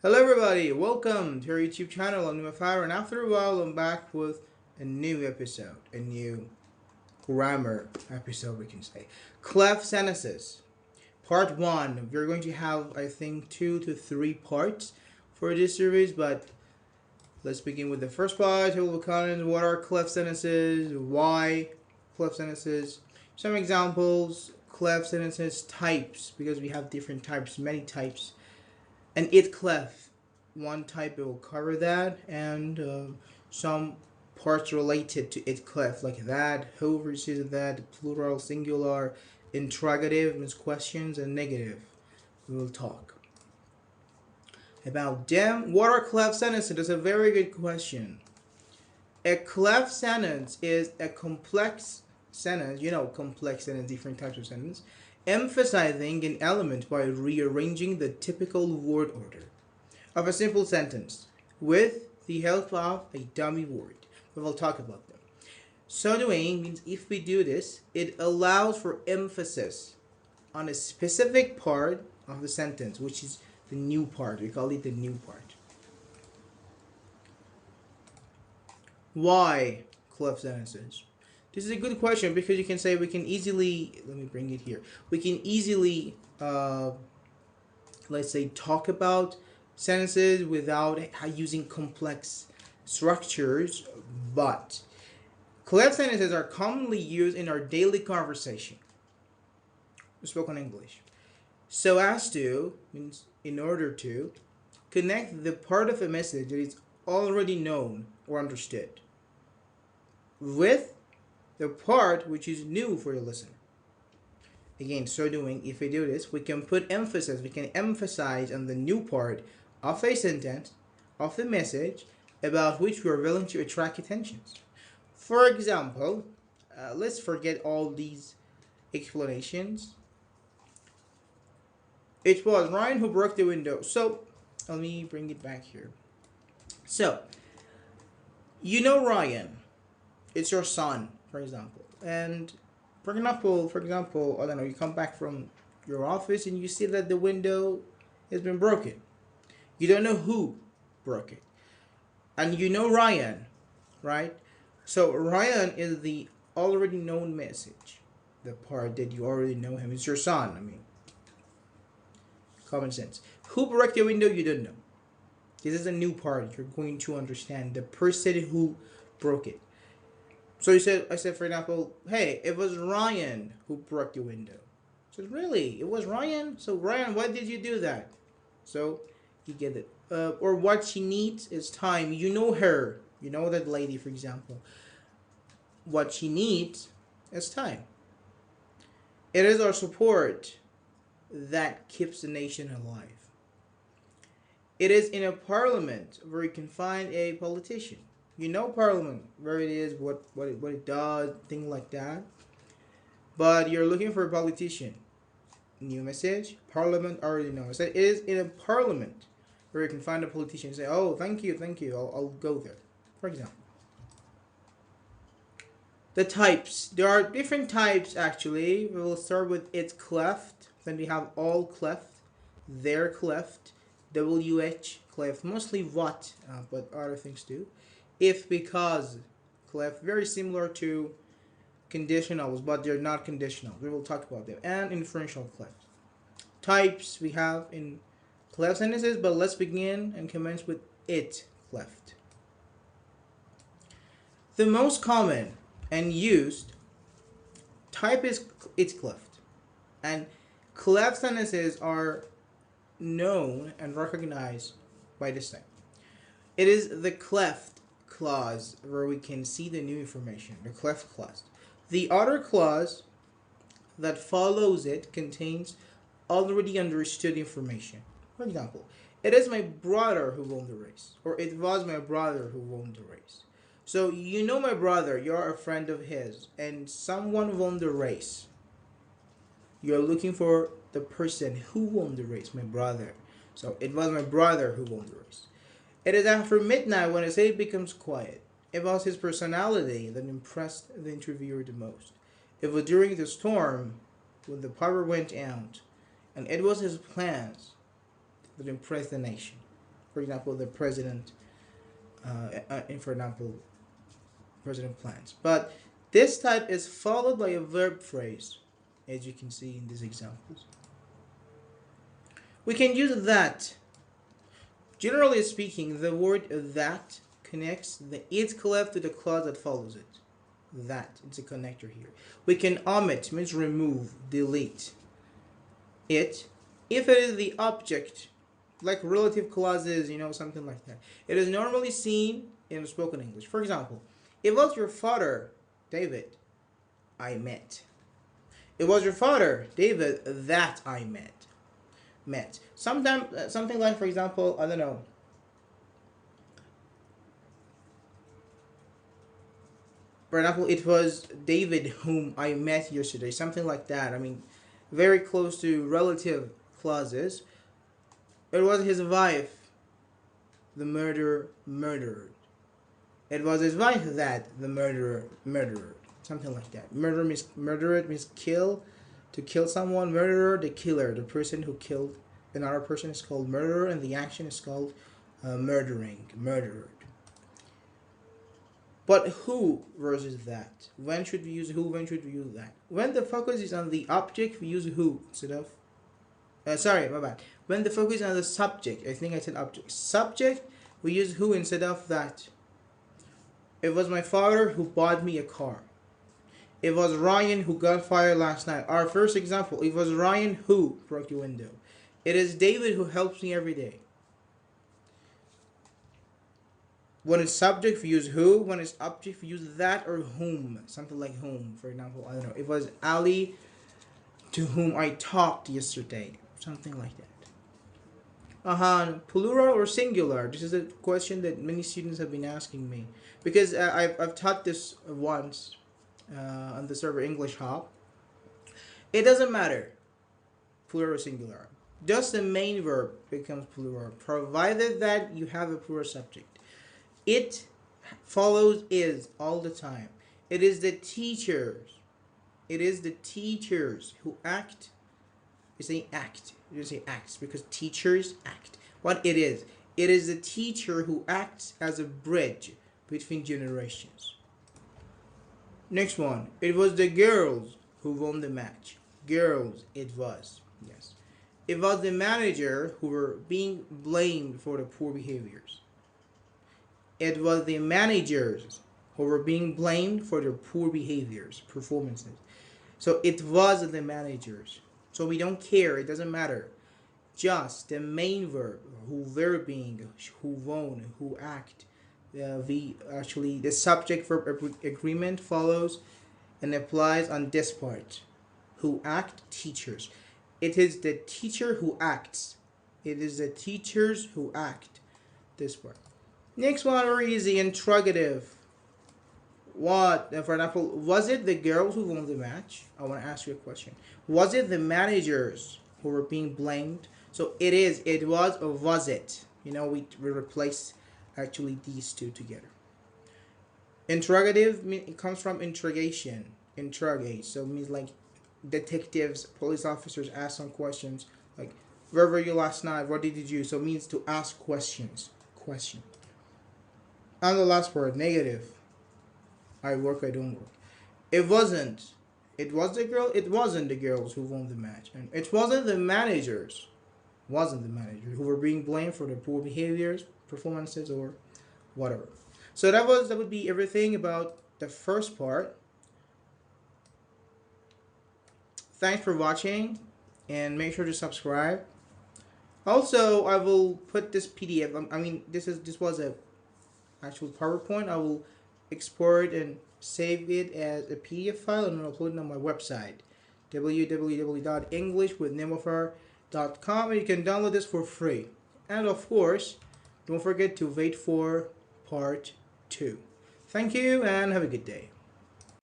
Hello everybody, welcome to our YouTube channel. I'm Nimafar, and after a while I'm back with a new episode, a new grammar episode we can say. Cleft sentences, part 1. We're going to have I think 2 to 3 parts for this series, but let's begin with the first part. Who will comment what are cleft sentences, why cleft sentences, some examples, cleft sentences types, because we have different types, many types, and it clef one type it will cover that, and some parts related to it clef like that, who versus that, plural, singular, interrogative means questions, and negative we will talk about them. What are clef sentences? That's a very good question. A clef sentence is a complex sentence, complex sentence, different types of sentence, emphasizing an element by rearranging the typical word order of a simple sentence with the help of a dummy word. We will talk about them. So doing means if we do this, it allows for emphasis on a specific part of the sentence, which is the new part. We call it the new part. Why cleft sentences? This is a good question because you can say we can easily, let me bring it here. We can easily, let's say, talk about sentences without using complex structures, but cleft sentences are commonly used in our daily conversation, spoken English, so as to, means in order to, connect the part of a message that is already known or understood with the part which is new for the listener. Again, so doing, if we do this, we can put emphasis, we can emphasize on the new part of a sentence, of the message, about which we are willing to attract attention. For example, let's forget all these explanations. It was Ryan who broke the window. So, let me bring it back here. So, you know Ryan. It's your son, for example. And for example, I don't know, you come back from your office and you see that the window has been broken. You don't know who broke it. And you know Ryan, right? So Ryan is the already known message. The part that you already know him. It's your son, I mean. Common sense. Who broke the window, you don't know. This is a new part. You're going to understand the person who broke it. So I said, for example, hey, it was Ryan who broke the window. So really, it was Ryan. So Ryan, why did you do that? So you get it. Or what she needs is time. You know her. You know that lady, for example. What she needs is time. It is our support that keeps the nation alive. It is in a parliament where you can find a politician. You know parliament, where it is, what it does, things like that. But you're looking for a politician. New message, parliament already knows. So it is in a parliament where you can find a politician and say, oh, thank you, I'll go there. For example. The types. There are different types actually. We will start with its cleft. Then we have all cleft, their cleft, WH cleft, mostly what, but other things too. If, because cleft, very similar to conditionals, but they're not conditional. We will talk about them. And inferential cleft. Types we have in cleft sentences, but let's begin and commence with it cleft. The most common and used type is it cleft, and cleft sentences are known and recognized by this thing. It is the cleft clause where we can see the new information, the cleft clause. The other clause that follows it contains already understood information. For example, it is my brother who won the race, or it was my brother who won the race. So you know my brother, you're a friend of his, and someone won the race. You're looking for the person who won the race, my brother. So it was my brother who won the race. It is after midnight when I say it becomes quiet. It was his personality that impressed the interviewer the most. It was during the storm when the power went out, and it was his plans that impressed the nation. For example, the president, in for example, president plans. But this type is followed by a verb phrase, as you can see in these examples. We can use that. Generally speaking, the word that connects the it cleft to the clause that follows it. That, it's a connector here. We can omit, means remove, delete it if it is the object, like relative clauses, something like that. It is normally seen in spoken English. For example, it was your father, David, I met. It was your father, David, that I met. Sometimes something like, for example, I don't know. For example, it was David whom I met yesterday. Something like that. I mean, very close to relative clauses. It was his wife, the murderer murdered. It was his wife that the murderer murdered. Something like that. Murdered means kill. To kill someone. Murderer, the killer. The person who killed another person is called murderer, and the action is called murdering. Murdered. But who versus that? When should we use who? When should we use that? When the focus is on the object, we use who instead of. Sorry, my bad. When the focus is on the subject, I think I said object. Subject, we use who instead of that. It was my father who bought me a car. It was Ryan who got fired last night. Our first example, it was Ryan who broke the window. It is David who helps me every day. When it's subject, we use who. When it's object, we use that or whom. Something like whom. For example, I don't know. It was Ali to whom I talked yesterday. Something like that. Plural or singular? This is a question that many students have been asking me. Because I've taught this once on the server English Hub. It doesn't matter. Plural or singular. Just the main verb becomes plural. Provided that you have a plural subject. It follows is all the time. It is the teachers. It is the teachers who act. You say act. You say acts because teachers act. What it is the teacher who acts as a bridge between generations. Next one. It was the girls who won the match. Girls, it was. Yes. It was the manager who were being blamed for the poor behaviors. It was the managers who were being blamed for their poor behaviors, performances. So it was the managers. So we don't care, it doesn't matter. Just the main verb, who verbing, who won, who act. The subject verb agreement follows and applies on this part. Who act, teachers. It is the teacher who acts. It is the teachers who act. This part. Next one, very easy, interrogative. What, for example, was it the girls who won the match? I want to ask you a question. Was it the managers who were being blamed? So it is, it was, or was it? We replace actually these two together. Interrogative, it comes from interrogation. Interrogate, so it means like detectives, police officers ask some questions. Like, where were you last night? What did you do? So it means to ask questions. Question. And the last word, negative. I work, I don't work. It wasn't. It was the girl. It wasn't the girls who won the match, and it wasn't the managers. Wasn't the managers who were being blamed for their poor behaviors, performances, or whatever. So that would be everything about the first part. Thanks for watching, and make sure to subscribe. Also, I will put this PDF. I mean, this was a actual PowerPoint. I will export and save it as a PDF file and upload it on my website, www.englishwithnimafar.com, and you can download this for free. And of course, don't forget to wait for part 2. Thank you and have a good day.